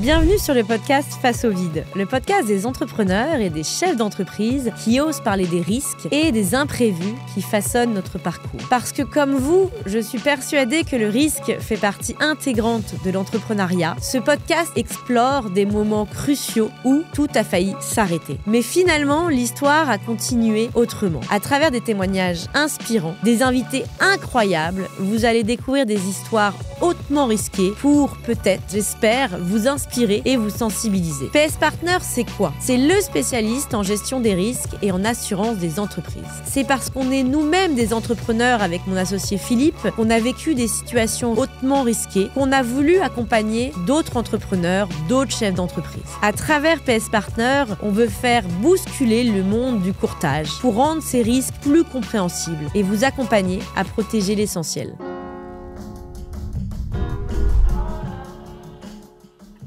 Bienvenue sur le podcast Face au vide, le podcast des entrepreneurs et des chefs d'entreprise qui osent parler des risques et des imprévus qui façonnent notre parcours. Parce que comme vous, je suis persuadée que le risque fait partie intégrante de l'entrepreneuriat. Ce podcast explore des moments cruciaux où tout a failli s'arrêter. Mais finalement, l'histoire a continué autrement. À travers des témoignages inspirants, des invités incroyables, vous allez découvrir des histoires hautement risquées pour peut-être, j'espère, vous inspirer et vous sensibiliser. PS Partner, c'est quoi? C'est le spécialiste en gestion des risques et en assurance des entreprises. C'est parce qu'on est nous-mêmes des entrepreneurs avec mon associé Philippe, qu'on a vécu des situations hautement risquées, qu'on a voulu accompagner d'autres entrepreneurs, d'autres chefs d'entreprise. À travers PS Partner, on veut faire bousculer le monde du courtage pour rendre ces risques plus compréhensibles et vous accompagner à protéger l'essentiel.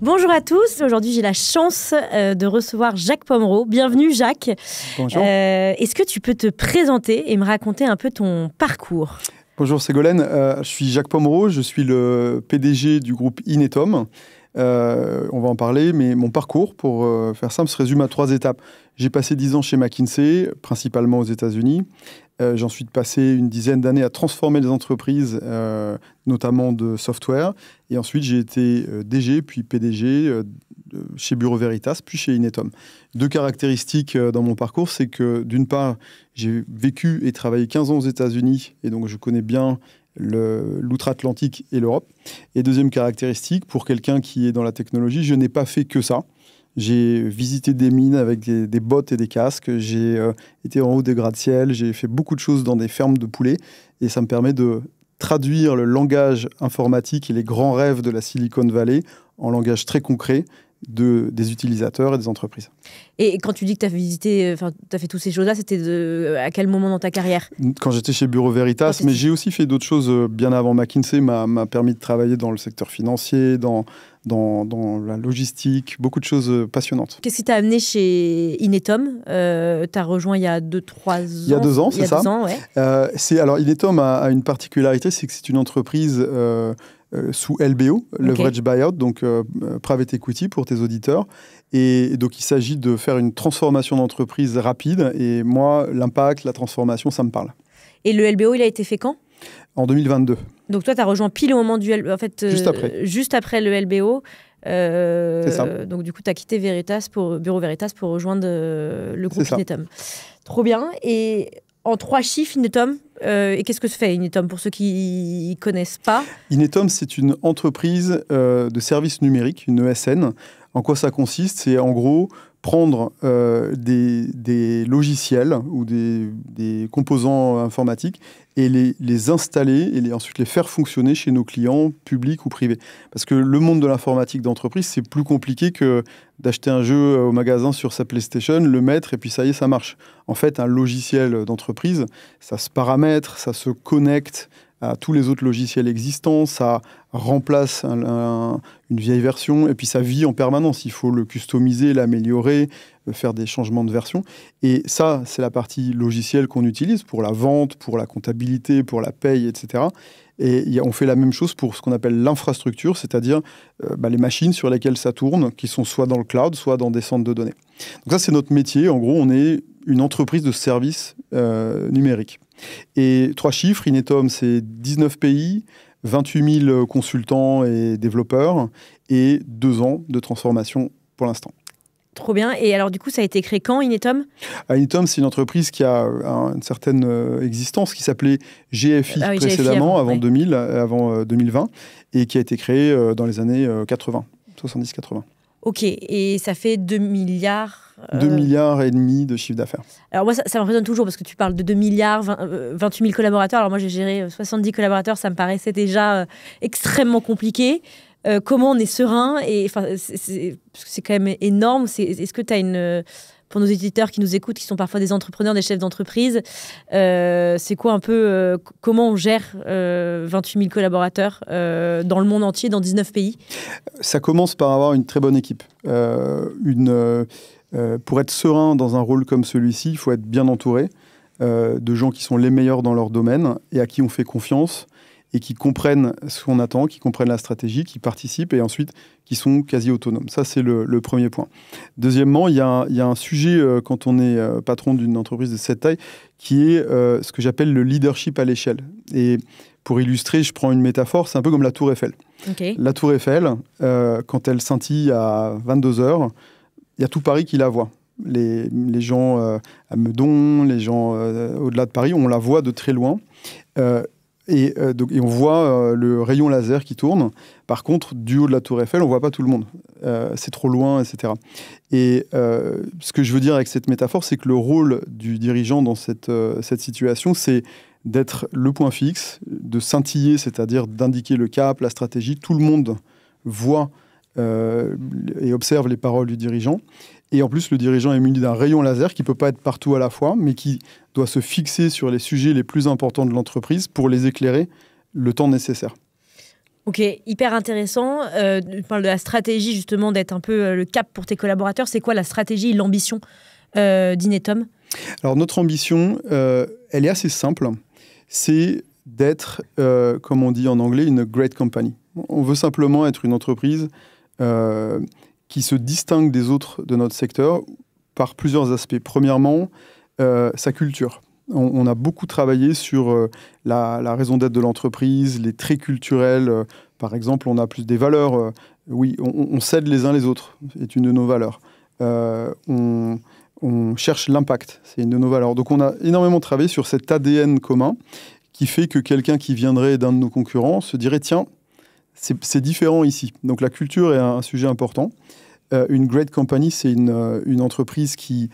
Bonjour à tous, aujourd'hui j'ai la chance de recevoir Jacques Pomereau. Bienvenue Jacques. Bonjour. Est-ce que tu peux te présenter et me raconter un peu ton parcours ? Bonjour Ségolène, je suis Jacques Pomereau, je suis le PDG du groupe Inetom. On va en parler, mais mon parcours, pour faire simple, se résume à 3 étapes. J'ai passé 10 ans chez McKinsey, principalement aux États-Unis. J'ai ensuite passé une dizaine d'années à transformer les entreprises, notamment de software. Et ensuite, j'ai été DG, puis PDG chez Bureau Veritas, puis chez Inetom. 2 caractéristiques dans mon parcours, c'est que d'une part, j'ai vécu et travaillé 15 ans aux États-Unis, et donc je connais bien l'outre-Atlantique et l'Europe. Et deuxième caractéristique, pour quelqu'un qui est dans la technologie, je n'ai pas fait que ça. J'ai visité des mines avec des bottes et des casques, j'ai été en haut des gratte-ciel, j'ai fait beaucoup de choses dans des fermes de poulets, et ça me permet de traduire le langage informatique et les grands rêves de la Silicon Valley en langage très concret des utilisateurs et des entreprises. Et quand tu dis que tu as visité, tu as fait toutes ces choses-là, c'était à quel moment dans ta carrière ? Quand j'étais chez Bureau Veritas, mais j'ai aussi fait d'autres choses bien avant. McKinsey m'a permis de travailler dans le secteur financier, dans la logistique, beaucoup de choses passionnantes. Qu'est-ce qui t'a amené chez Inetom ? Tu as rejoint il y a 2-3 ans. Il y a 2 ans, c'est ça. 2 ans, ouais. Alors Inetom a une particularité, c'est que c'est une entreprise sous LBO, Leverage Buyout, donc Private Equity pour tes auditeurs. Et donc il s'agit de faire une transformation d'entreprise rapide. Et moi, l'impact, la transformation, ça me parle. Et le LBO, il a été fait quand ? En 2022. Donc toi, tu as rejoint pile au moment du LBO, en fait, juste après le LBO. C'est ça. Donc du coup, tu as quitté Bureau Veritas pour rejoindre le groupe Inetom. Trop bien. Et en 3 chiffres, Inetom, et qu'est-ce que fait Inetom pour ceux qui ne connaissent pas ? Inetom, c'est une entreprise de services numériques, une ESN. En quoi ça consiste ? C'est en gros prendre des logiciels ou des composants informatiques et les installer et ensuite les faire fonctionner chez nos clients publics ou privés. Parce que le monde de l'informatique d'entreprise, c'est plus compliqué que d'acheter un jeu au magasin sur sa PlayStation, le mettre et puis ça y est, ça marche. En fait, un logiciel d'entreprise, ça se paramètre, ça se connecte à tous les autres logiciels existants, ça remplace une vieille version et puis ça vit en permanence. Il faut le customiser, l'améliorer, faire des changements de version. Et ça, c'est la partie logicielle qu'on utilise pour la vente, pour la comptabilité, pour la paye, etc. Et on fait la même chose pour ce qu'on appelle l'infrastructure, c'est-à-dire les machines sur lesquelles ça tourne, qui sont soit dans le cloud, soit dans des centres de données. Donc ça, c'est notre métier. En gros, on est une entreprise de services numériques. Et 3 chiffres, Inetom, c'est 19 pays, 28 000 consultants et développeurs, et 2 ans de transformation pour l'instant. Trop bien. Et alors, du coup, ça a été créé quand, Inetom ? Inetom, c'est une entreprise qui a une certaine existence, qui s'appelait GFI précédemment, avant 2020, et qui a été créée dans les années 70-80. Ok, et ça fait 2 milliards... 2 milliards et demi de chiffre d'affaires. Alors moi, ça m'impressionne toujours parce que tu parles de 2 milliards, 28 000 collaborateurs. Alors moi, j'ai géré 70 collaborateurs, ça me paraissait déjà extrêmement compliqué. Comment on est serein c'est quand même énorme. Est-ce que tu as pour nos éditeurs qui nous écoutent, qui sont parfois des entrepreneurs, des chefs d'entreprise, c'est quoi un peu, comment on gère 28 000 collaborateurs dans le monde entier, dans 19 pays ? Ça commence par avoir une très bonne équipe. Pour être serein dans un rôle comme celui-ci, il faut être bien entouré de gens qui sont les meilleurs dans leur domaine et à qui on fait confiance et qui comprennent ce qu'on attend, qui comprennent la stratégie, qui participent et ensuite qui sont quasi autonomes. Ça, c'est le premier point. Deuxièmement, il y a un sujet quand on est patron d'une entreprise de cette taille qui est ce que j'appelle le leadership à l'échelle. Et pour illustrer, je prends une métaphore, c'est un peu comme la Tour Eiffel. Okay. La Tour Eiffel, quand elle scintille à 22 heures, il y a tout Paris qui la voit. Les gens à Meudon, les gens au-delà de Paris, on la voit de très loin. Et on voit le rayon laser qui tourne. Par contre, du haut de la Tour Eiffel, on ne voit pas tout le monde. C'est trop loin, etc. Et ce que je veux dire avec cette métaphore, c'est que le rôle du dirigeant dans cette situation, c'est d'être le point fixe, de scintiller, c'est-à-dire d'indiquer le cap, la stratégie. Tout le monde voit et observe les paroles du dirigeant. Et en plus, le dirigeant est muni d'un rayon laser qui ne peut pas être partout à la fois, mais qui doit se fixer sur les sujets les plus importants de l'entreprise pour les éclairer le temps nécessaire. Ok, hyper intéressant. Tu parles de la stratégie, justement, d'être un peu le cap pour tes collaborateurs. C'est quoi la stratégie et l'ambition d'Inetum ? Alors, notre ambition, elle est assez simple. C'est d'être, comme on dit en anglais, une great company. On veut simplement être une entreprise qui se distingue des autres de notre secteur par plusieurs aspects. Premièrement, sa culture. On a beaucoup travaillé sur la raison d'être de l'entreprise, les traits culturels. Par exemple, on a plus des valeurs. Oui, on s'aide les uns les autres, c'est une de nos valeurs. On cherche l'impact, c'est une de nos valeurs. Donc on a énormément travaillé sur cet ADN commun qui fait que quelqu'un qui viendrait d'un de nos concurrents se dirait « Tiens, c'est différent ici ». Donc la culture est un sujet important. Une great company, c'est une entreprise qui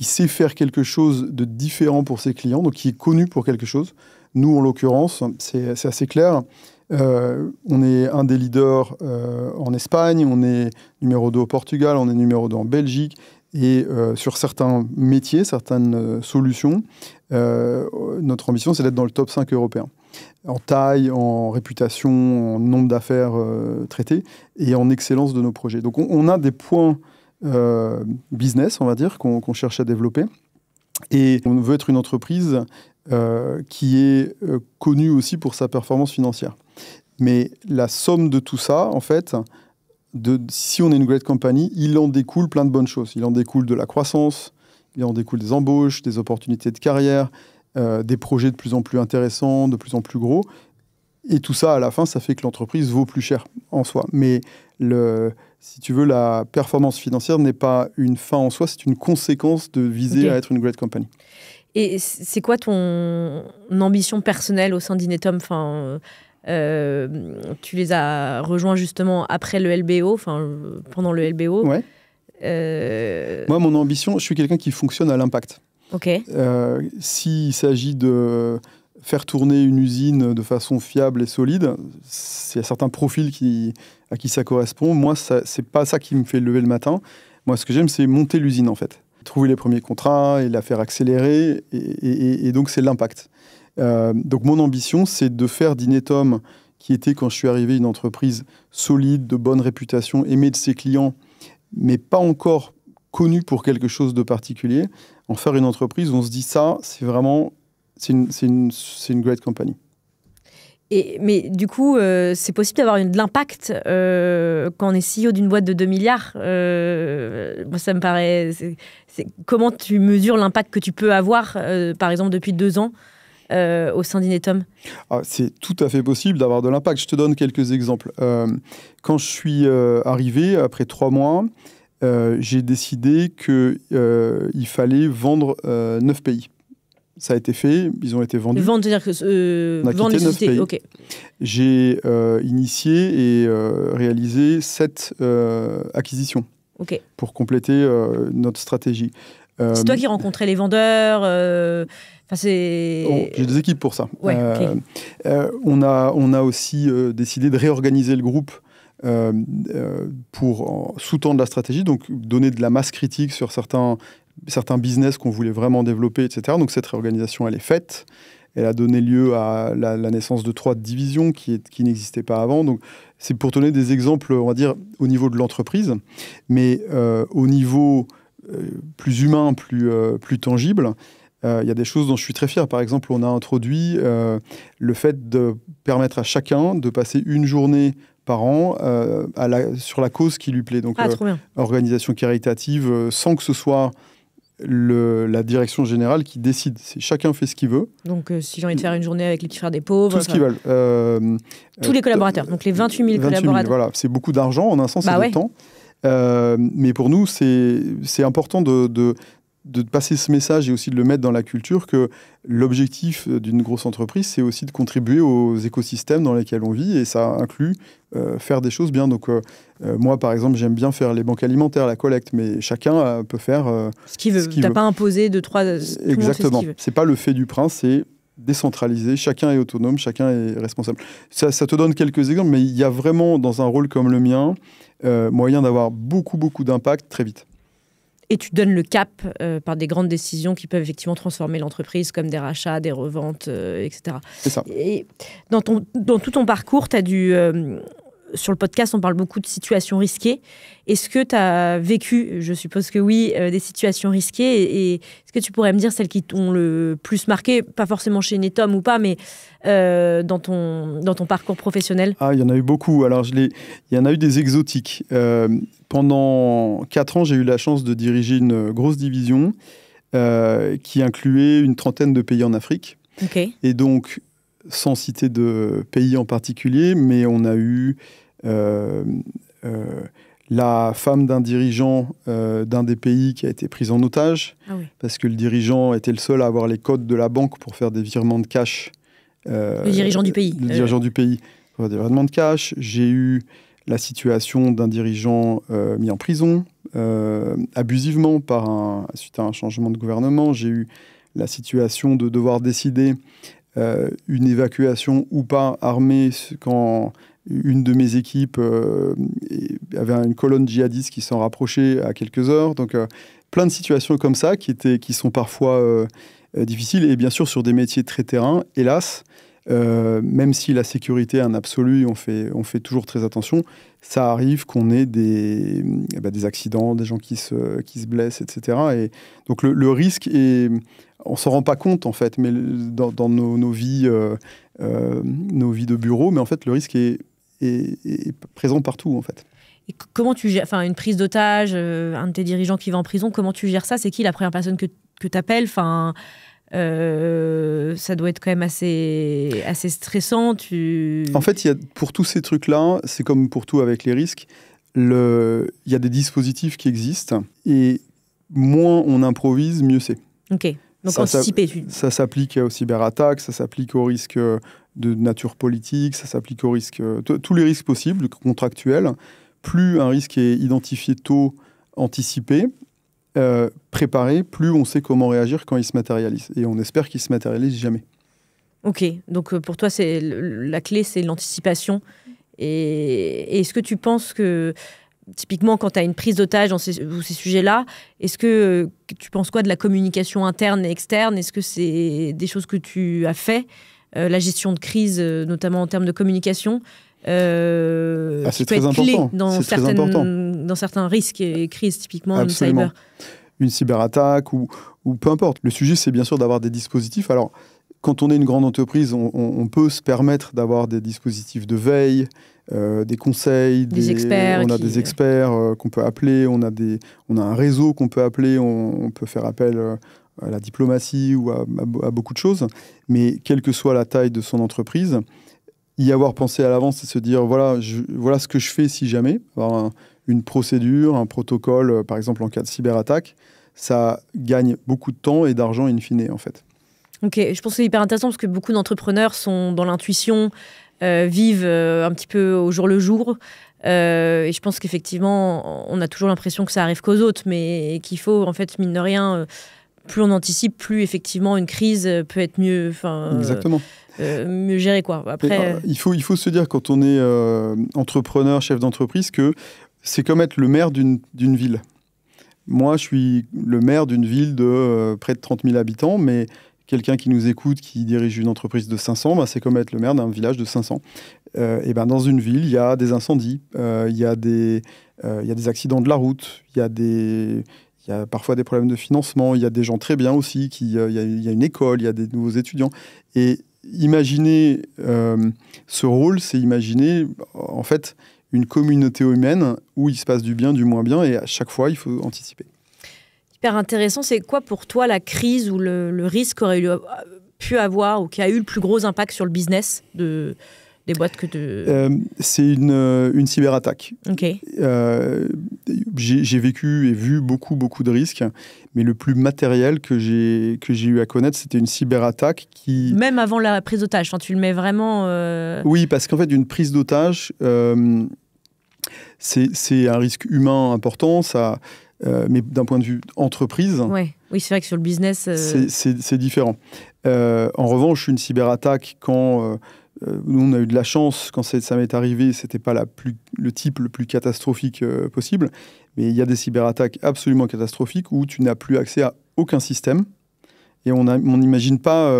sait faire quelque chose de différent pour ses clients, donc qui est connue pour quelque chose. Nous, en l'occurrence, c'est assez clair. On est un des leaders en Espagne, on est numéro 2 au Portugal, on est numéro 2 en Belgique. Et sur certains métiers, certaines solutions, notre ambition, c'est d'être dans le top 5 européen. En taille, en réputation, en nombre d'affaires traitées et en excellence de nos projets. Donc on a des points business, on va dire, qu'on cherche à développer. Et on veut être une entreprise qui est connue aussi pour sa performance financière. Mais la somme de tout ça, en fait, si on est une great company, il en découle plein de bonnes choses. Il en découle de la croissance, il en découle des embauches, des opportunités de carrière, des projets de plus en plus intéressants, de plus en plus gros. Et tout ça, à la fin, ça fait que l'entreprise vaut plus cher en soi. Mais si tu veux, la performance financière n'est pas une fin en soi, c'est une conséquence de viser à être une great company. Et c'est quoi ton ambition personnelle au sein d'Inetum ? Tu les as rejoints justement après le LBO, pendant le LBO. Ouais. Moi, mon ambition, je suis quelqu'un qui fonctionne à l'impact. Okay. S'il s'agit de faire tourner une usine de façon fiable et solide, il y a certains profils à qui ça correspond. Moi, c'est pas ça qui me fait lever le matin. Moi, ce que j'aime, c'est monter l'usine, en fait. Trouver les premiers contrats et la faire accélérer. Et donc, c'est l'impact. Donc mon ambition, c'est de faire d'Inetum, qui était quand je suis arrivé une entreprise solide, de bonne réputation, aimée de ses clients, mais pas encore connue pour quelque chose de particulier, en faire une entreprise où on se dit ça, c'est une great company. Mais du coup, c'est possible d'avoir de l'impact quand on est CEO d'une boîte de 2 milliards. Moi, ça me paraît... Comment tu mesures l'impact que tu peux avoir, par exemple, depuis 2 ans au sein d'Inetum ? C'est tout à fait possible d'avoir de l'impact. Je te donne quelques exemples. Quand je suis arrivé, après 3 mois, j'ai décidé qu'il fallait vendre 9 pays. Ça a été fait, ils ont été vendus. Vendre, c'est-à-dire que vendre les 9 pays. Okay. J'ai initié et réalisé 7 acquisitions pour compléter notre stratégie. C'est toi qui rencontrais les vendeurs j'ai des équipes pour ça. Ouais, on a aussi décidé de réorganiser le groupe pour sous-tendre la stratégie, donc donner de la masse critique sur certains business qu'on voulait vraiment développer, etc. Donc cette réorganisation, elle est faite. Elle a donné lieu à la naissance de 3 divisions qui n'existaient pas avant. Donc c'est pour donner des exemples, on va dire, au niveau de l'entreprise, mais au niveau plus humain, plus tangible. Il y a des choses dont je suis très fier. Par exemple, on a introduit le fait de permettre à chacun de passer une journée par an sur la cause qui lui plaît. Donc, trop bien. organisation caritative, sans que ce soit la direction générale qui décide. Chacun fait ce qu'il veut. Donc, si j'ai envie de faire une journée avec les petits frères des pauvres... Tout ce qu'ils veulent. Tous les collaborateurs. Donc, les 28 000 collaborateurs. Voilà, c'est beaucoup d'argent en un sens et de temps. Mais pour nous, c'est important de passer ce message et aussi de le mettre dans la culture que l'objectif d'une grosse entreprise, c'est aussi de contribuer aux écosystèmes dans lesquels on vit et ça inclut faire des choses bien. Donc moi, par exemple, j'aime bien faire les banques alimentaires, la collecte, mais chacun peut faire ce qu'il veut. Tu n'as pas imposé de trois... Exactement. C'est pas le fait du prince, c'est décentralisé, chacun est autonome, chacun est responsable. Ça te donne quelques exemples, mais il y a vraiment, dans un rôle comme le mien, moyen d'avoir beaucoup d'impact très vite. Et tu donnes le cap par des grandes décisions qui peuvent effectivement transformer l'entreprise, comme des rachats, des reventes, etc. C'est ça. Et dans tout ton parcours, tu as dû... sur le podcast, on parle beaucoup de situations risquées. Est-ce que tu as vécu, je suppose que oui, des situations risquées et est-ce que tu pourrais me dire celles qui t'ont le plus marqué, pas forcément chez Netom ou pas, mais dans ton parcours professionnel? Ah, il y en a eu beaucoup. Alors, il y en a eu des exotiques. Pendant 4 ans, j'ai eu la chance de diriger une grosse division qui incluait une trentaine de pays en Afrique. Okay. Et donc, sans citer de pays en particulier, mais on a eu la femme d'un dirigeant d'un des pays qui a été prise en otage, parce que le dirigeant était le seul à avoir les codes de la banque pour faire des virements de cash. Le dirigeant du pays. Le dirigeant du pays pour faire des virements de cash. J'ai eu la situation d'un dirigeant mis en prison abusivement suite à un changement de gouvernement. J'ai eu la situation de devoir décider une évacuation ou pas armée quand une de mes équipes avait une colonne djihadiste qui s'en rapprochait à quelques heures. Donc, plein de situations comme ça qui sont parfois difficiles. Et bien sûr, sur des métiers très terrain, hélas, même si la sécurité est un absolu, on fait toujours très attention, ça arrive qu'on ait des accidents, des gens qui se blessent, etc. Et donc, le risque est... On ne s'en rend pas compte, en fait, mais dans nos vies de bureau, mais en fait, le risque est présent partout, en fait. Et comment tu gères, une prise d'otage, un de tes dirigeants qui va en prison, comment tu gères ça? C'est qui la première personne que tu appelles? Ça doit être quand même assez stressant. En fait, pour tous ces trucs-là, c'est comme pour tout avec les risques, il y a des dispositifs qui existent, et moins on improvise, mieux c'est. Ok. Donc anticiper. Ça s'applique aux cyberattaques, ça s'applique aux risques de nature politique, ça s'applique aux risques, tous les risques possibles, contractuels. Plus un risque est identifié tôt, anticipé, préparé, plus on sait comment réagir quand il se matérialise. Et on espère qu'il se matérialise jamais. Ok, donc pour toi, la clé, c'est l'anticipation. Et est-ce que tu penses que... Typiquement, quand tu as une prise d'otage dans ces sujets-là, est-ce que tu penses quoi de la communication interne et externe? Est-ce que c'est des choses que tu as fait? La gestion de crise, notamment en termes de communication, c'est très important. Dans certains risques et crises, typiquement. Absolument. Une cyber. Une cyberattaque ou peu importe. Le sujet, c'est bien sûr d'avoir des dispositifs. Alors, quand on est une grande entreprise, on peut se permettre d'avoir des dispositifs de veille, des conseils, des experts. On a des experts qu'on peut appeler, on a un réseau qu'on peut appeler, on peut faire appel à la diplomatie ou à beaucoup de choses. Mais quelle que soit la taille de son entreprise, y avoir pensé à l'avance et se dire voilà ce que je fais si jamais, avoir une procédure, un protocole, par exemple en cas de cyberattaque, ça gagne beaucoup de temps et d'argent in fine, en fait. Ok, je pense que c'est hyper intéressant parce que beaucoup d'entrepreneurs sont dans l'intuition, vivent un petit peu au jour le jour. Et je pense qu'effectivement, on a toujours l'impression que ça arrive qu'aux autres, mais qu'il faut, en fait, mine de rien, plus on anticipe, plus effectivement une crise peut être mieux, exactement. Mieux gérée, quoi. Après, il faut se dire, quand on est entrepreneur, chef d'entreprise, que c'est comme être le maire d'une ville. Moi, je suis le maire d'une ville de près de 30 000 habitants, mais quelqu'un qui nous écoute, qui dirige une entreprise de 500, c'est comme être le maire d'un village de 500. Et dans une ville, il y a des incendies, il y a des accidents de la route, il y a Il y a parfois des problèmes de financement, il y a des gens très bien aussi, il y a une école, il y a des nouveaux étudiants. Et imaginer ce rôle, c'est imaginer en fait une communauté humaine où il se passe du bien, du moins bien, et à chaque fois, il faut anticiper. Hyper intéressant. C'est quoi pour toi la crise ou le risque aurait pu avoir ou qui a eu le plus gros impact sur le business des boîtes que tu... C'est une cyberattaque. Ok. J'ai vécu et vu beaucoup de risques, mais le plus matériel que j'ai eu à connaître, c'était une cyberattaque qui... Même avant la prise d'otage, tu le mets vraiment... Oui, parce qu'en fait, une prise d'otage, c'est un risque humain important, mais d'un point de vue entreprise... Ouais. Oui, c'est vrai que sur le business... C'est différent. En revanche, une cyberattaque, quand... nous, on a eu de la chance quand ça m'est arrivé, c'était pas le type le plus catastrophique possible, mais il y a des cyberattaques absolument catastrophiques où tu n'as plus accès à aucun système et on n'imagine pas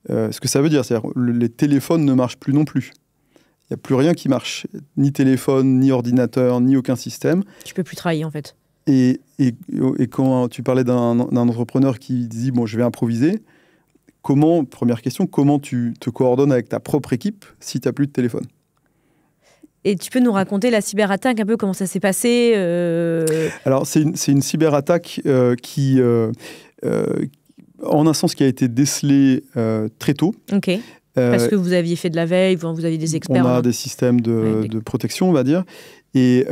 ce que ça veut dire. C'est-à-dire les téléphones ne marchent plus non plus. Il n'y a plus rien qui marche, ni téléphone, ni ordinateur, ni aucun système. Tu peux plus travailler en fait. Et quand tu parlais d'un entrepreneur qui dit bon, je vais improviser. Première question, comment tu te coordonnes avec ta propre équipe si tu n'as plus de téléphone? Et tu peux nous raconter la cyberattaque, un peu comment ça s'est passé Alors, c'est une cyberattaque qui, en un sens, qui a été décelée très tôt. Ok. Parce que vous aviez fait de la veille, vous aviez des experts. On a des systèmes de protection, on va dire, et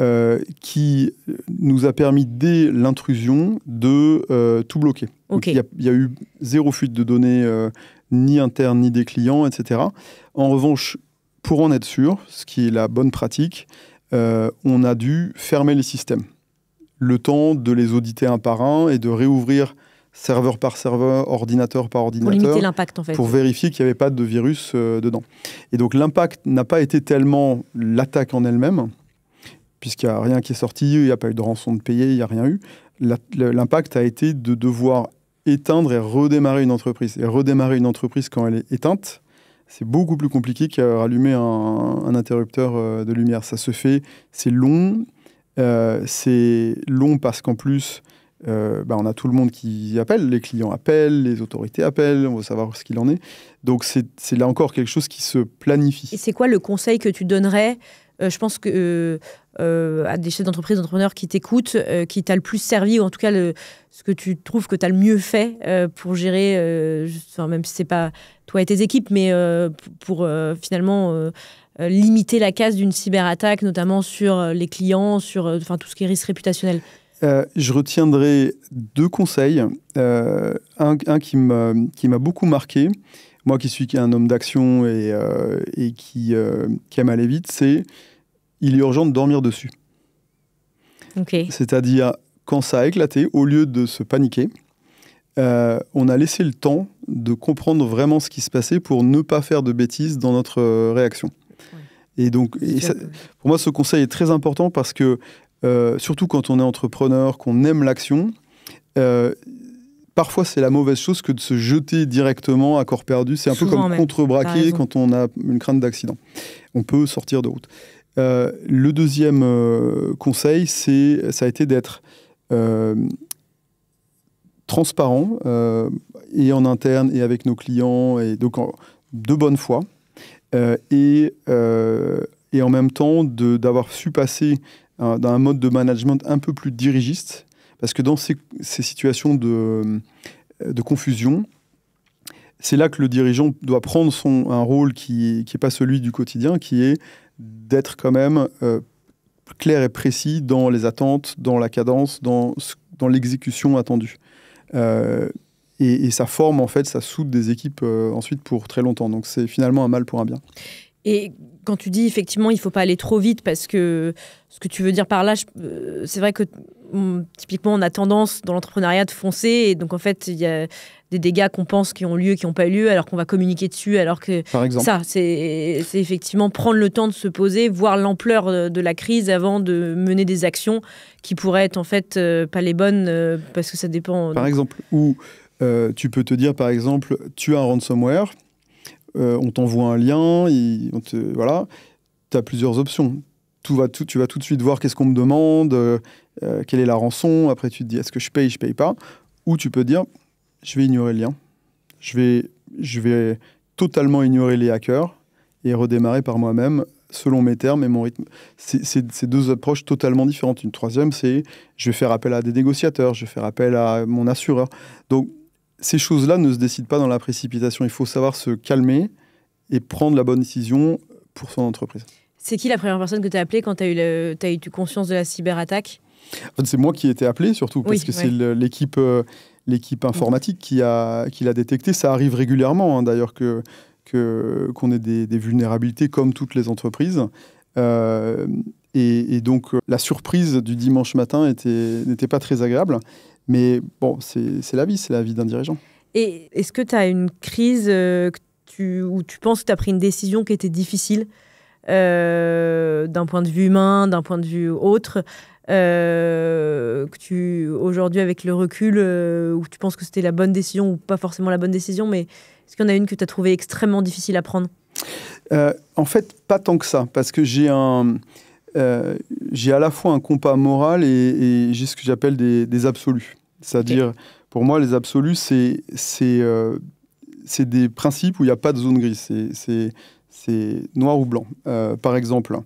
qui nous a permis, dès l'intrusion, de tout bloquer. Okay. Il y a eu zéro fuite de données, ni interne, ni des clients, etc. En revanche, pour en être sûr, ce qui est la bonne pratique, on a dû fermer les systèmes. Le temps de les auditer un par un et de réouvrir serveur par serveur, ordinateur par ordinateur. Pour limiter l'impact, en fait. Pour vérifier qu'il n'y avait pas de virus dedans. Et donc l'impact n'a pas été tellement l'attaque en elle-même, puisqu'il n'y a rien qui est sorti, il n'y a pas eu de rançon de payer, il n'y a rien eu. L'impact a été de devoir éteindre et redémarrer une entreprise. Et redémarrer une entreprise quand elle est éteinte, c'est beaucoup plus compliqué qu'à rallumer un interrupteur de lumière. Ça se fait, c'est long. C'est long parce qu'en plus, on a tout le monde qui appelle, les clients appellent, les autorités appellent, on veut savoir ce qu'il en est. Donc c'est là encore quelque chose qui se planifie. Et c'est quoi le conseil que tu donnerais je pense que à des chefs d'entreprise, d'entrepreneurs qui t'écoutent, qui t'a le plus servi, ou en tout cas ce que tu trouves que tu as le mieux fait pour gérer, même si ce n'est pas toi et tes équipes, mais pour finalement limiter la casse d'une cyberattaque, notamment sur les clients, sur tout ce qui est risque réputationnel. Je retiendrai deux conseils. Un qui m'a beaucoup marqué, moi qui suis un homme d'action et qui aime aller vite, c'est il est urgent de dormir dessus. Okay. C'est-à-dire, quand ça a éclaté, au lieu de se paniquer, on a laissé le temps de comprendre vraiment ce qui se passait pour ne pas faire de bêtises dans notre réaction. Ouais. Et donc, pour moi, ce conseil est très important parce que, surtout quand on est entrepreneur, qu'on aime l'action, parfois c'est la mauvaise chose que de se jeter directement à corps perdu. C'est un peu comme contrebraquer quand on a une crainte d'accident. On peut sortir de route. Le deuxième conseil, ça a été d'être transparent et en interne et avec nos clients, et donc de bonne foi, et en même temps d'avoir su passer d'un mode de management un peu plus dirigiste, parce que dans ces situations de confusion, c'est là que le dirigeant doit prendre un rôle qui n'est pas celui du quotidien, qui est d'être quand même clair et précis dans les attentes, dans la cadence, dans l'exécution attendue. Et ça forme, en fait, ça soude des équipes ensuite pour très longtemps. Donc c'est finalement un mal pour un bien. Et quand tu dis effectivement il ne faut pas aller trop vite, parce que ce que tu veux dire par là, c'est vrai que typiquement on a tendance dans l'entrepreneuriat de foncer, et donc en fait il y a des dégâts qu'on pense qui ont lieu, qui n'ont pas eu lieu, alors qu'on va communiquer dessus, alors que par exemple. Ça, c'est effectivement prendre le temps de se poser, voir l'ampleur de la crise avant de mener des actions qui pourraient être en fait pas les bonnes, parce que ça dépend. Par exemple, ou tu peux te dire par exemple, tu as un ransomware, on t'envoie un lien, voilà, tu as plusieurs options. Tu vas tout de suite voir qu'est-ce qu'on me demande, quelle est la rançon, après tu te dis est-ce que je paye pas, ou tu peux dire je vais ignorer le lien, je vais totalement ignorer les hackers et redémarrer par moi-même selon mes termes et mon rythme. C'est deux approches totalement différentes. Une troisième, c'est je vais faire appel à des négociateurs, je vais faire appel à mon assureur. Donc, ces choses-là ne se décident pas dans la précipitation. Il faut savoir se calmer et prendre la bonne décision pour son entreprise. C'est qui la première personne que tu as appelée quand tu as eu conscience de la cyberattaque ? C'est moi qui ai été appelé, surtout, parce que c'est l'équipe informatique qui l'a détecté. Ça arrive régulièrement, d'ailleurs, qu'on ait des vulnérabilités comme toutes les entreprises. Et donc, la surprise du dimanche matin n'était pas très agréable. Mais bon, c'est la vie d'un dirigeant. Et est-ce que tu as une crise où tu penses que tu as pris une décision qui était difficile d'un point de vue humain, d'un point de vue autre, aujourd'hui, avec le recul, où tu penses que c'était la bonne décision ou pas forcément la bonne décision, mais est-ce qu'il y en a une que tu as trouvée extrêmement difficile à prendre ? En fait, pas tant que ça, parce que j'ai à la fois un compas moral et j'ai ce que j'appelle des absolus. C'est-à-dire, pour moi, les absolus, c'est des principes où il n'y a pas de zone grise. C'est noir ou blanc. Par exemple,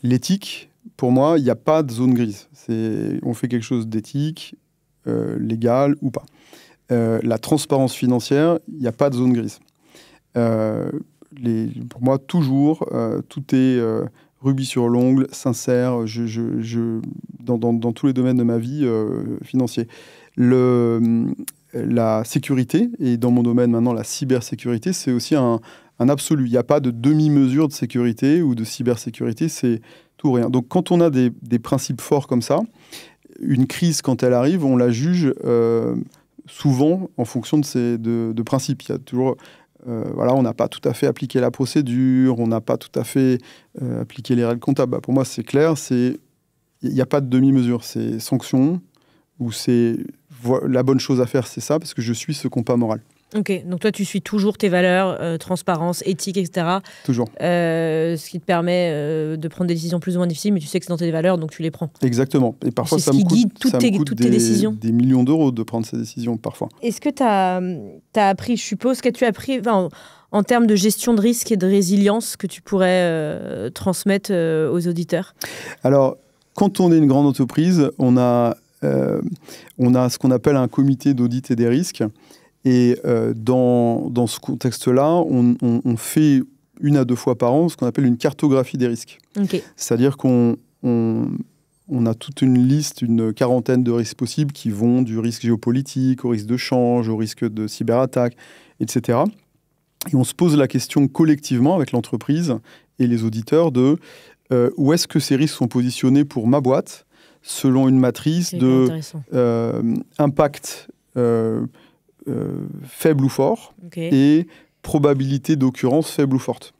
l'éthique, pour moi, il n'y a pas de zone grise. On fait quelque chose d'éthique, légal ou pas. La transparence financière, il n'y a pas de zone grise. Pour moi, toujours, tout est rubis sur l'ongle, sincère, dans tous les domaines de ma vie financier. La sécurité, et dans mon domaine maintenant, la cybersécurité, c'est aussi un absolu. Il n'y a pas de demi-mesure de sécurité ou de cybersécurité, c'est tout ou rien. Donc quand on a des principes forts comme ça, une crise, quand elle arrive, on la juge souvent en fonction de principes. Il y a toujours... on n'a pas tout à fait appliqué la procédure, on n'a pas tout à fait appliqué les règles comptables. Pour moi, c'est clair, il n'y a pas de demi-mesure. C'est sanction, ou c'est la bonne chose à faire, c'est ça, parce que je suis ce compas moral. Ok, donc toi, tu suis toujours tes valeurs, transparence, éthique, etc. Toujours. Ce qui te permet de prendre des décisions plus ou moins difficiles, mais tu sais que c'est dans tes valeurs, donc tu les prends. Exactement. Et parfois, ça me coûte des millions d'euros de prendre ces décisions, parfois. Est-ce que tu as appris, je suppose, que tu as appris en termes de gestion de risque et de résilience que tu pourrais transmettre aux auditeurs ? Alors, quand on est une grande entreprise, on a ce qu'on appelle un comité d'audit et des risques. Et dans ce contexte-là, on fait 1 à 2 fois par an ce qu'on appelle une cartographie des risques. Okay. C'est-à-dire qu'on a toute une liste, une quarantaine de risques possibles qui vont du risque géopolitique au risque de change, au risque de cyberattaque, etc. Et on se pose la question collectivement avec l'entreprise et les auditeurs de où est-ce que ces risques sont positionnés pour ma boîte selon une matrice de impact faible ou fort, et probabilité d'occurrence faible ou forte.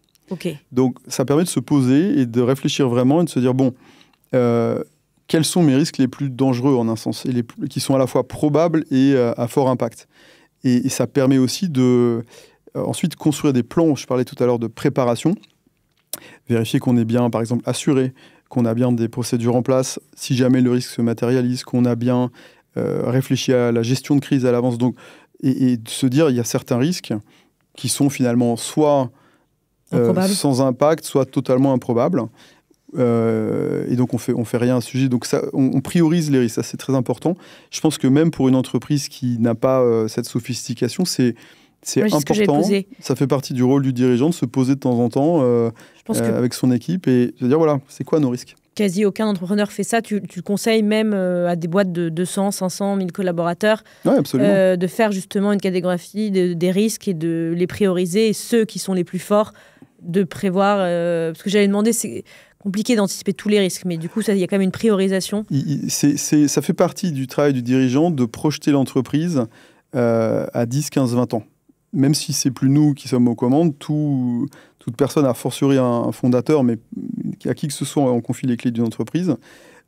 Donc, ça permet de se poser et de réfléchir vraiment et de se dire, bon, quels sont mes risques les plus dangereux en un sens, et qui sont à la fois probables et à fort impact. Et ça permet aussi de ensuite construire des plans. Je parlais tout à l'heure de préparation, vérifier qu'on est bien, par exemple, assuré, qu'on a bien des procédures en place, si jamais le risque se matérialise, qu'on a bien réfléchi à la gestion de crise à l'avance. Donc, et de se dire, il y a certains risques qui sont finalement soit sans impact, soit totalement improbables. Et donc, on fait rien à ce sujet. Donc, ça, on priorise les risques. Ça, c'est très important. Je pense que même pour une entreprise qui n'a pas cette sophistication, c'est important. Ça fait partie du rôle du dirigeant de se poser de temps en temps avec son équipe et de dire, voilà, c'est quoi nos risques ? Quasi aucun entrepreneur fait ça. Tu conseilles même à des boîtes de 200, 500, 1000 collaborateurs de faire justement une cartographie des risques et de les prioriser. Et ceux qui sont les plus forts, de prévoir... parce que j'allais demander, c'est compliqué d'anticiper tous les risques, mais du coup, il y a quand même une priorisation. Ça fait partie du travail du dirigeant de projeter l'entreprise à 10, 15, 20 ans. Même si c'est plus nous qui sommes aux commandes, toute personne, a fortiori un fondateur, mais à qui que ce soit on confie les clés d'une entreprise,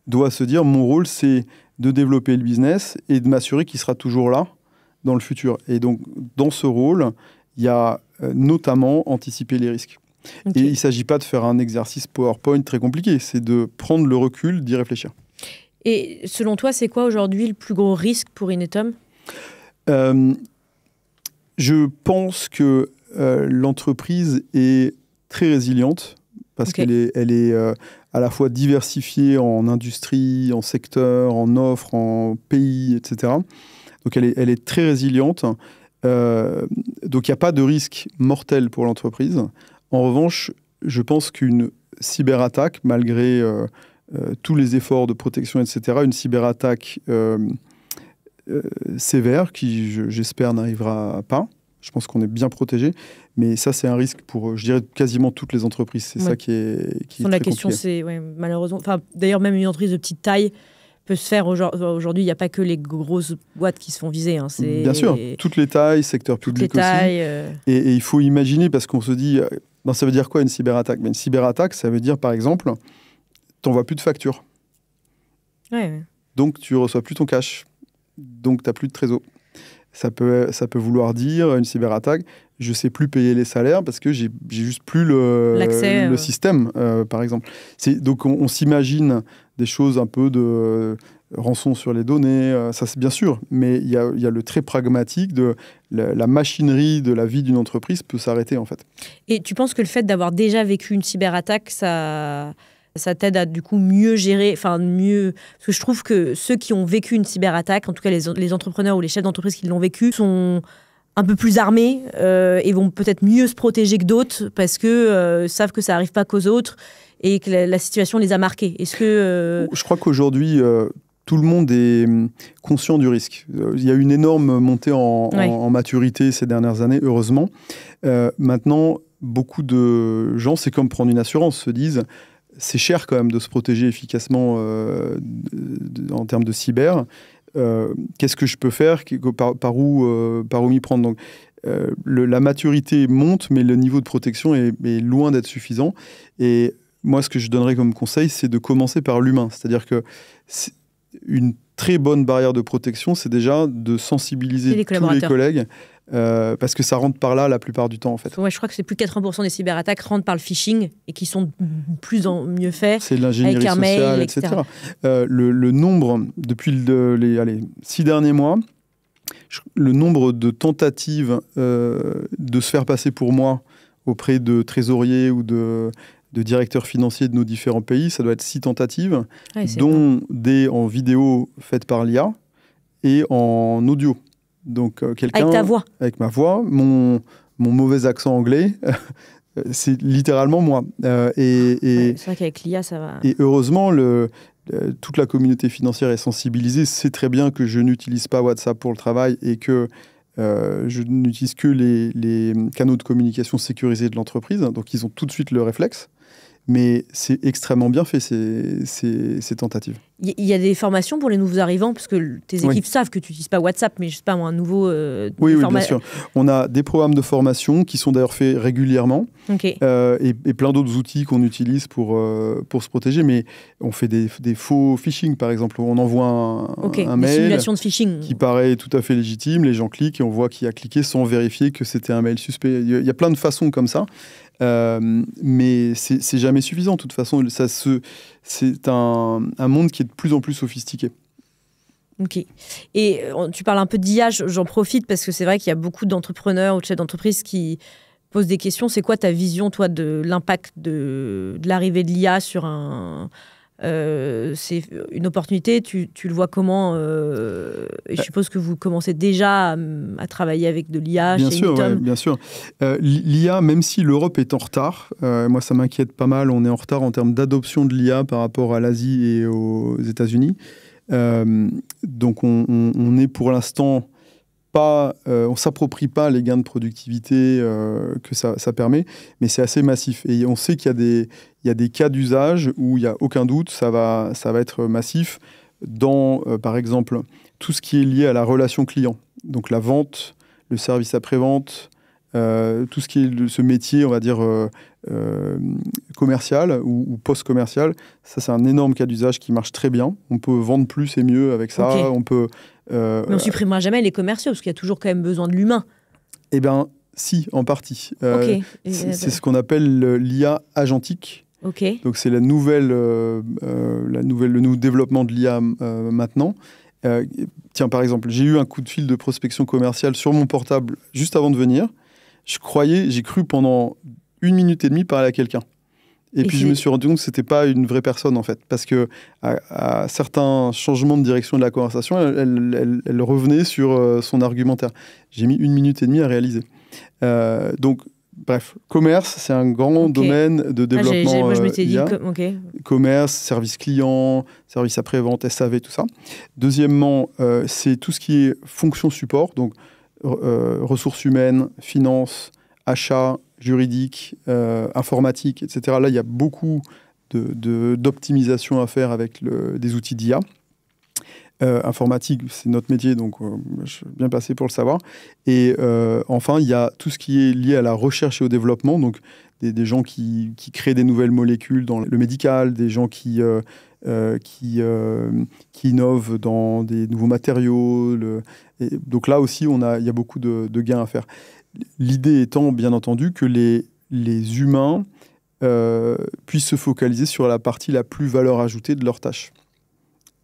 doit se dire, mon rôle, c'est de développer le business et de m'assurer qu'il sera toujours là dans le futur. Et donc, dans ce rôle, il y a notamment anticiper les risques. Et il ne s'agit pas de faire un exercice PowerPoint très compliqué, c'est de prendre le recul, d'y réfléchir. Et selon toi, c'est quoi aujourd'hui le plus gros risque pour Inetum ? Je pense que l'entreprise est très résiliente parce qu'elle est à la fois diversifiée en industrie, en secteur, en offre, en pays, etc. Donc elle est très résiliente. Donc il n'y a pas de risque mortel pour l'entreprise. En revanche, je pense qu'une cyberattaque, malgré tous les efforts de protection, etc., une cyberattaque sévère, qui j'espère n'arrivera pas. Je pense qu'on est bien protégé, mais ça c'est un risque pour, je dirais, quasiment toutes les entreprises. C'est ça qui est très la question, compliqué. c'est malheureusement. D'ailleurs, même une entreprise de petite taille peut se faire aujourd'hui. Il n'y a pas que les grosses boîtes qui se font viser. Bien sûr, toutes les tailles, secteur public aussi. Et il faut imaginer, parce qu'on se dit, ça veut dire quoi une cyberattaque ? Une cyberattaque, ça veut dire par exemple, tu n'envoies plus de facture. Ouais. Donc tu ne reçois plus ton cash. Donc tu n'as plus de trésor. Ça peut vouloir dire, une cyberattaque, je ne sais plus payer les salaires parce que j'ai juste plus le système, par exemple. Donc on s'imagine des choses un peu de rançon sur les données, ça c'est bien sûr, mais il y a le très pragmatique de la machinerie de la vie d'une entreprise peut s'arrêter en fait. Et tu penses que le fait d'avoir déjà vécu une cyberattaque, ça t'aide à du coup mieux gérer, mieux... Parce que je trouve que ceux qui ont vécu une cyberattaque, en tout cas les entrepreneurs ou les chefs d'entreprise qui l'ont vécu, sont un peu plus armés et vont peut-être mieux se protéger que d'autres parce que savent que ça n'arrive pas qu'aux autres et que la situation les a marqués. Est-ce que... Je crois qu'aujourd'hui, tout le monde est conscient du risque. Il y a une énorme montée en maturité ces dernières années, heureusement. Maintenant, beaucoup de gens, c'est comme prendre une assurance, se disent... C'est cher quand même de se protéger efficacement en termes de cyber. Qu'est-ce que je peux faire ? Par où m'y prendre ? Donc, la maturité monte, mais le niveau de protection est loin d'être suffisant. Et moi, ce que je donnerais comme conseil, c'est de commencer par l'humain. C'est-à-dire que une très bonne barrière de protection, c'est déjà de sensibiliser tous les collègues. Parce que ça rentre par là la plupart du temps en fait. Ouais, je crois que c'est plus de 80% des cyberattaques rentrent par le phishing et qui sont mieux faits. C'est l'ingénierie sociale, etc. Le nombre, depuis les 6 derniers mois, le nombre de tentatives de se faire passer pour moi auprès de trésoriers ou de directeurs financiers de nos différents pays, ça doit être 6 tentatives, dont des en vidéo faites par l'IA et en audio. Donc, quelqu'un, avec ta voix. Avec ma voix, mon mauvais accent anglais, c'est littéralement moi. C'est vrai qu'avec l'IA, ça va... Et heureusement, toute la communauté financière est sensibilisée, sait très bien que je n'utilise pas WhatsApp pour le travail et que je n'utilise que les canaux de communication sécurisés de l'entreprise. Donc, ils ont tout de suite le réflexe. Mais c'est extrêmement bien fait, ces tentatives. Il y a des formations pour les nouveaux arrivants, parce que tes équipes savent que tu n'utilises pas WhatsApp, mais je sais pas, un nouveau... Oui, bien sûr. On a des programmes de formation qui sont d'ailleurs faits régulièrement, et plein d'autres outils qu'on utilise pour se protéger, mais on fait des faux phishing, par exemple. On envoie un mail simulation de phishing qui paraît tout à fait légitime, les gens cliquent et on voit qui a cliqué sans vérifier que c'était un mail suspect. Il y a plein de façons comme ça. Mais c'est jamais suffisant. De toute façon, c'est un monde qui est de plus en plus sophistiqué. Ok. Et tu parles un peu d'IA, j'en profite parce que c'est vrai qu'il y a beaucoup d'entrepreneurs ou de chefs d'entreprise qui posent des questions. C'est quoi ta vision, toi, de l'impact de l'arrivée de l'IA sur un... c'est une opportunité, tu le vois comment et je suppose que vous commencez déjà à travailler avec de l'IA bien chez sûr, Inetum. Bien sûr. L'IA, même si l'Europe est en retard, moi ça m'inquiète pas mal, on est en retard en termes d'adoption de l'IA par rapport à l'Asie et aux États-Unis. Donc on est pour l'instant pas, on s'approprie pas les gains de productivité que ça permet, mais c'est assez massif. Et on sait qu'il y a des cas d'usage où il n'y a aucun doute, ça va être massif dans, par exemple, tout ce qui est lié à la relation client. Donc la vente, le service après-vente, tout ce qui est ce métier, on va dire, commercial ou post-commercial, ça c'est un énorme cas d'usage qui marche très bien. On peut vendre plus et mieux avec ça. Okay. On peut... Mais on ne supprimera jamais les commerciaux, parce qu'il y a toujours quand même besoin de l'humain. Eh bien, si, en partie. C'est ce qu'on appelle l'IA agentique. Ok. Donc c'est le nouveau développement de l'IA maintenant. Tiens, par exemple, j'ai eu un coup de fil de prospection commerciale sur mon portable juste avant de venir. J'ai cru pendant 1 minute et demie parler à quelqu'un. Et puis je me suis rendu compte que c'était pas une vraie personne en fait, parce que à certains changements de direction de la conversation, elle revenait sur son argumentaire. J'ai mis 1 minute et demie à réaliser. Donc bref, commerce, c'est un grand domaine de développement. Moi je m'étais dit commerce, service client, service après-vente, SAV, tout ça. Deuxièmement, c'est tout ce qui est fonction support, donc ressources humaines, finances, achats, juridique, informatique, etc. Là, il y a beaucoup d'optimisation à faire avec des outils d'IA. Informatique, c'est notre métier, donc je suis bien placé pour le savoir. Et enfin, il y a tout ce qui est lié à la recherche et au développement, donc des gens qui créent des nouvelles molécules dans le médical, des gens qui innovent dans des nouveaux matériaux. Donc là aussi, il y a beaucoup de gains à faire. L'idée étant, bien entendu, que les humains puissent se focaliser sur la partie la plus valeur ajoutée de leur tâche.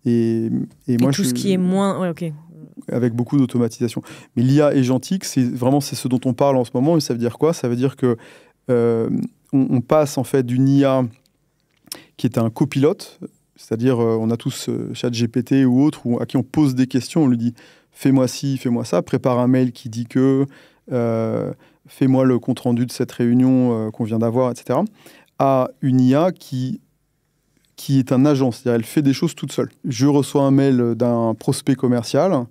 Et moi, tout ce qui est moins... Ouais, ok. Avec beaucoup d'automatisation. Mais l'IA agentique, c'est ce dont on parle en ce moment. Et ça veut dire quoi? Ça veut dire que on passe en fait d'une IA qui est un copilote, c'est-à-dire on a tous ChatGPT ou autre, à qui on pose des questions, on lui dit « fais-moi ci, fais-moi ça », prépare un mail qui dit que... fais-moi le compte-rendu de cette réunion qu'on vient d'avoir, etc., à une IA qui est un agent, c'est-à-dire elle fait des choses toute seule. Je reçois un mail d'un prospect commercial,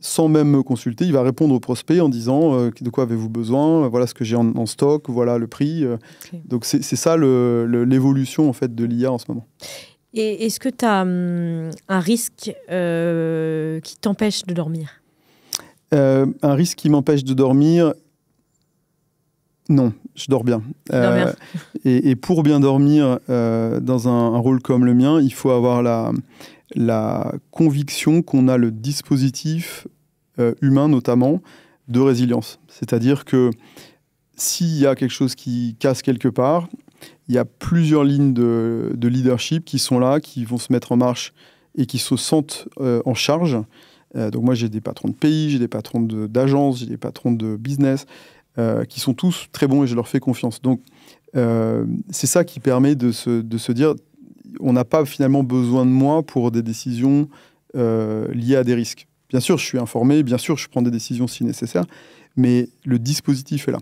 sans même me consulter, il va répondre au prospect en disant de quoi avez-vous besoin, voilà ce que j'ai en stock, voilà le prix. Okay. Donc c'est ça l'évolution en fait, de l'IA en ce moment. Et est-ce que tu as un risque qui t'empêche de dormir ? Un risque qui m'empêche de dormir, non, je dors bien. Et pour bien dormir dans un rôle comme le mien, il faut avoir la conviction qu'on a le dispositif humain notamment de résilience. C'est-à-dire que s'il y a quelque chose qui casse quelque part, il y a plusieurs lignes de leadership qui sont là, qui vont se mettre en marche et qui se sentent en charge. Donc moi, j'ai des patrons de pays, j'ai des patrons d'agences, j'ai des patrons de business qui sont tous très bons et je leur fais confiance. Donc, c'est ça qui permet de se dire on n'a pas finalement besoin de moi pour des décisions liées à des risques. Bien sûr, je suis informé, bien sûr, je prends des décisions si nécessaire, mais le dispositif est là.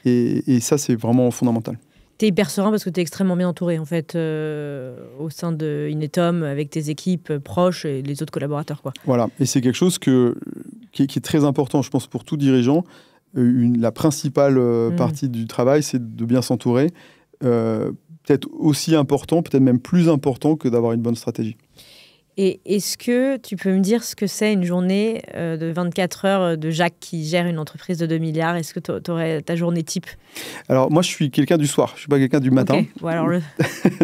Et ça, c'est vraiment fondamental. Tu es hyper serein parce que tu es extrêmement bien entouré, en fait, au sein de Inetum, avec tes équipes proches et les autres collaborateurs, quoi. Voilà, et c'est quelque chose qui est très important, je pense, pour tout dirigeant. La principale partie du travail, c'est de bien s'entourer. Peut-être aussi important, peut-être même plus important que d'avoir une bonne stratégie. Et est-ce que tu peux me dire ce que c'est une journée de 24 heures de Jacques qui gère une entreprise de 2 milliards ? Est-ce que tu aurais ta journée type ? Alors, moi, je suis quelqu'un du soir. Je ne suis pas quelqu'un du matin. Okay. Bon, alors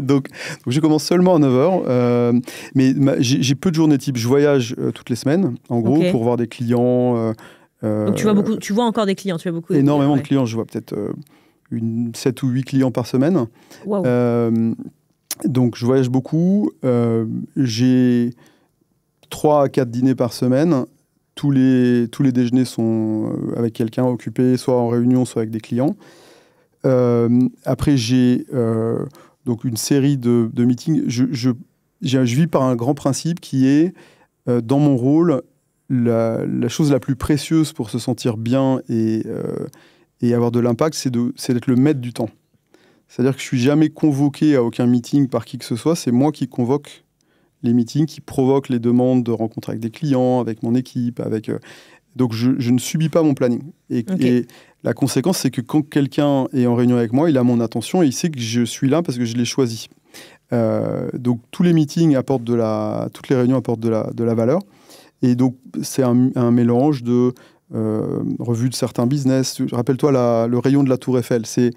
donc, je commence seulement à 9h. Mais j'ai peu de journées type. Je voyage toutes les semaines, en gros, pour voir des clients. Donc, tu vois encore des clients, tu as beaucoup énormément de clients. Je vois peut-être 7 ou 8 clients par semaine. Wow. Donc, je voyage beaucoup. J'ai 3 à 4 dîners par semaine. Tous les déjeuners sont avec quelqu'un occupé, soit en réunion, soit avec des clients. Après, j'ai donc une série de meetings. Je vis par un grand principe qui est, dans mon rôle, la chose la plus précieuse pour se sentir bien et avoir de l'impact, c'est d'être le maître du temps. C'est-à-dire que je ne suis jamais convoqué à aucun meeting par qui que ce soit. C'est moi qui convoque les meetings, qui provoque les demandes de rencontres avec des clients, avec mon équipe. Donc, je ne subis pas mon planning. Et la conséquence, c'est que quand quelqu'un est en réunion avec moi, il a mon attention et il sait que je suis là parce que je l'ai choisi. Donc, tous les meetings apportent toutes les réunions apportent de la valeur. Et donc, c'est un mélange de revue de certains business. Rappelle-toi le rayon de la Tour Eiffel. C'est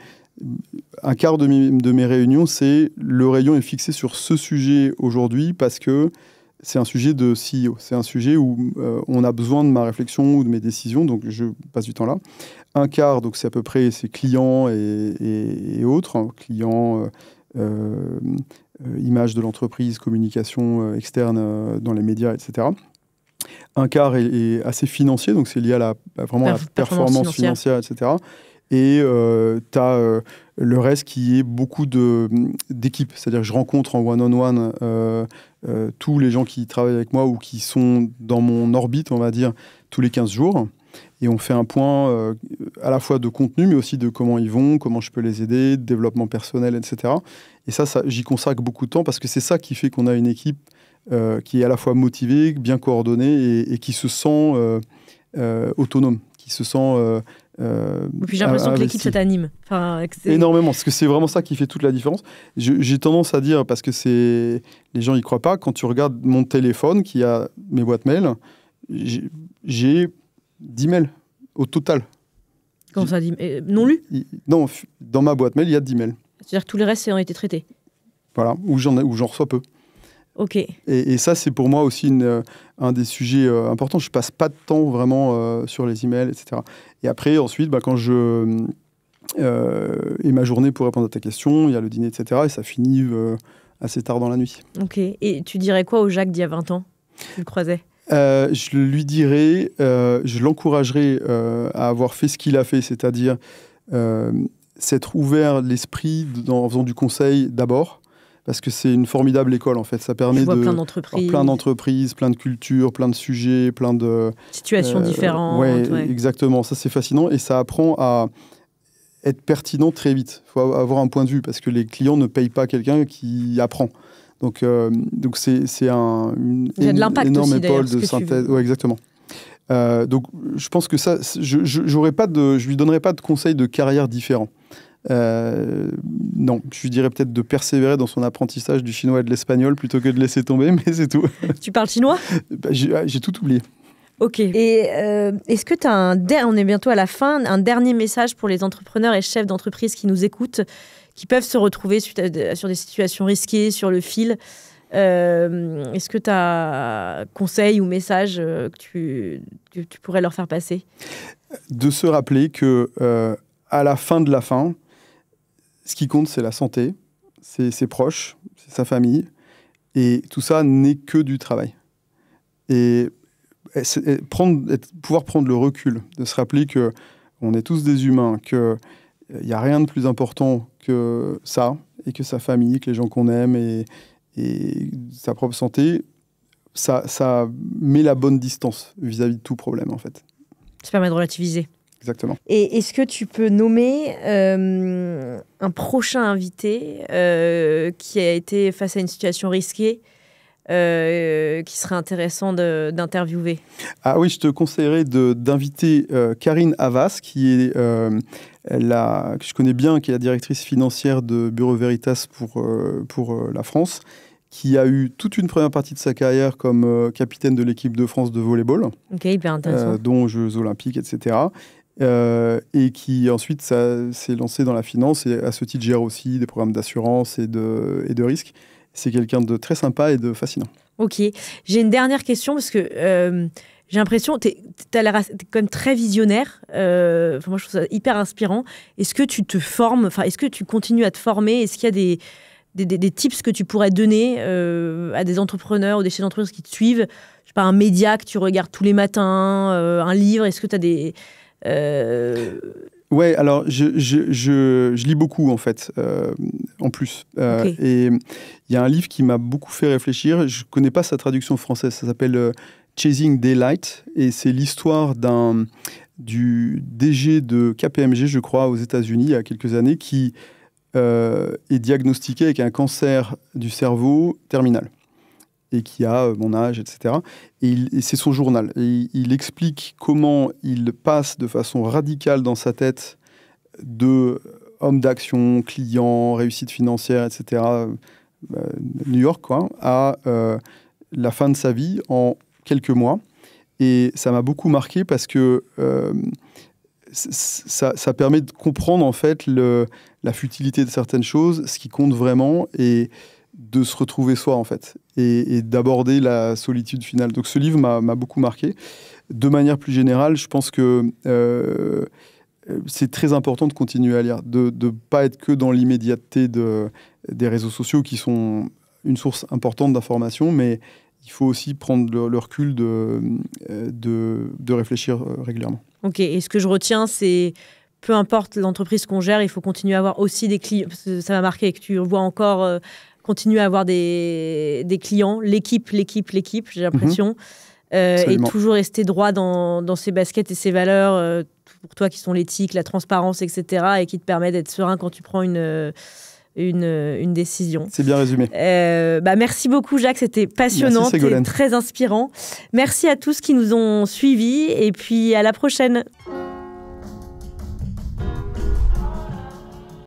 un quart de mes réunions, le rayon est fixé sur ce sujet aujourd'hui parce que c'est un sujet de CEO. C'est un sujet où on a besoin de ma réflexion ou de mes décisions, donc je passe du temps là. Un quart, donc c'est à peu près ses clients et autres, clients, image de l'entreprise, communication externe dans les médias, etc. Un quart est assez financier, donc c'est lié à vraiment à la performance financière, etc. Et tu as le reste qui est beaucoup d'équipes. C'est-à-dire que je rencontre en one-on-one tous les gens qui travaillent avec moi ou qui sont dans mon orbite, on va dire, tous les 15 jours. Et on fait un point à la fois de contenu, mais aussi de comment ils vont, comment je peux les aider, de développement personnel, etc. Et ça j'y consacre beaucoup de temps parce que c'est ça qui fait qu'on a une équipe qui est à la fois motivée, bien coordonnée et qui se sent autonome, qui se sent... et puis j'ai l'impression que l'équipe, ça t'anime. Énormément, parce que c'est vraiment ça qui fait toute la différence. J'ai tendance à dire, parce que les gens n'y croient pas, quand tu regardes mon téléphone qui a mes boîtes mail, j'ai 10 mails au total. Comment ça, non lus? Non, dans ma boîte mail, il y a 10 mails. C'est-à-dire que tous les restes ont été traités? Voilà, ou j'en reçois peu. Ok. Et ça, c'est pour moi aussi un des sujets importants. Je passe pas de temps vraiment sur les emails, etc. Et après, ensuite, quand et ma journée pour répondre à ta question, il y a le dîner, etc. Et ça finit assez tard dans la nuit. Ok. Et tu dirais quoi au Jacques d'il y a 20 ans? Tu le croisais? Je lui dirais, je l'encouragerais à avoir fait ce qu'il a fait, c'est-à-dire s'être ouvert l'esprit en faisant du conseil d'abord. Parce que c'est une formidable école, en fait. Ça permet de plein d'entreprises, plein de cultures, plein de sujets, plein de... situations différentes. Ouais, exactement. Ça, c'est fascinant. Et ça apprend à être pertinent très vite. Il faut avoir un point de vue, parce que les clients ne payent pas quelqu'un qui apprend. Donc c'est une énorme épaule de synthèse. Ouais, exactement. Donc, je pense que ça... je lui donnerais pas de conseils de carrière différents. Non, je lui dirais peut-être de persévérer dans son apprentissage du chinois et de l'espagnol plutôt que de laisser tomber, mais c'est tout. Tu parles chinois? J'ai tout oublié. Ok. Et est-ce que tu as on est bientôt à la fin, un dernier message pour les entrepreneurs et chefs d'entreprise qui nous écoutent, qui peuvent se retrouver sur des situations risquées, sur le fil? Est-ce que tu as conseils ou messages que tu pourrais leur faire passer? De se rappeler que à la fin de la fin, ce qui compte, c'est la santé, c'est ses proches, c'est sa famille. Et tout ça n'est que du travail. Et pouvoir prendre le recul, de se rappeler qu'on est tous des humains, qu'il n'y a rien de plus important que ça, et que sa famille, que les gens qu'on aime et sa propre santé, ça met la bonne distance vis-à-vis de tout problème, en fait. Ça permet de relativiser. Exactement. Et est-ce que tu peux nommer un prochain invité qui a été face à une situation risquée qui serait intéressant d'interviewer? Ah oui, je te conseillerais d'inviter Karine Havas, qui est que je connais bien, qui est la directrice financière de Bureau Veritas pour la France, qui a eu toute une première partie de sa carrière comme capitaine de l'équipe de France de volleyball, hyper intéressant. Dont Jeux Olympiques, etc. Et qui ensuite s'est lancé dans la finance et à ce titre gère aussi des programmes d'assurance et de risque. C'est quelqu'un de très sympa et de fascinant. Ok. J'ai une dernière question parce que j'ai l'impression que t'es quand même très visionnaire. Moi, je trouve ça hyper inspirant. Est-ce que tu te formes, est-ce que tu continues à te former? Est-ce qu'il y a des tips que tu pourrais donner à des entrepreneurs ou des chefs d'entreprise qui te suivent? Je sais pas, un média que tu regardes tous les matins, un livre. Est-ce que tu as des... Ouais, alors je lis beaucoup en fait, en plus. Okay. Et il y a un livre qui m'a beaucoup fait réfléchir. Je connais pas sa traduction française. Ça s'appelle Chasing Daylight et c'est l'histoire du DG de KPMG, je crois, aux États-Unis il y a quelques années, qui est diagnostiqué avec un cancer du cerveau terminal. Et qui a mon âge, etc. Et c'est son journal. Et il explique comment il passe de façon radicale dans sa tête de homme d'action, client, réussite financière, etc., New York, quoi, à la fin de sa vie en quelques mois. Et ça m'a beaucoup marqué parce que ça permet de comprendre en fait la futilité de certaines choses, ce qui compte vraiment, et de se retrouver soi, en fait, et d'aborder la solitude finale. Donc, ce livre m'a beaucoup marqué. De manière plus générale, je pense que c'est très important de continuer à lire, de ne pas être que dans l'immédiateté des réseaux sociaux qui sont une source importante d'informations, mais il faut aussi prendre le recul de réfléchir régulièrement. Ok, et ce que je retiens, c'est peu importe l'entreprise qu'on gère, il faut continuer à avoir aussi des clients. Ça m'a marqué que tu vois encore continuer à avoir des clients, l'équipe, j'ai l'impression. Et toujours rester droit dans ses baskets et ses valeurs, pour toi qui sont l'éthique, la transparence, etc. et qui te permet d'être serein quand tu prends une décision. C'est bien résumé. Merci beaucoup Jacques, c'était passionnant, c'était très inspirant. Merci à tous qui nous ont suivis et puis à la prochaine.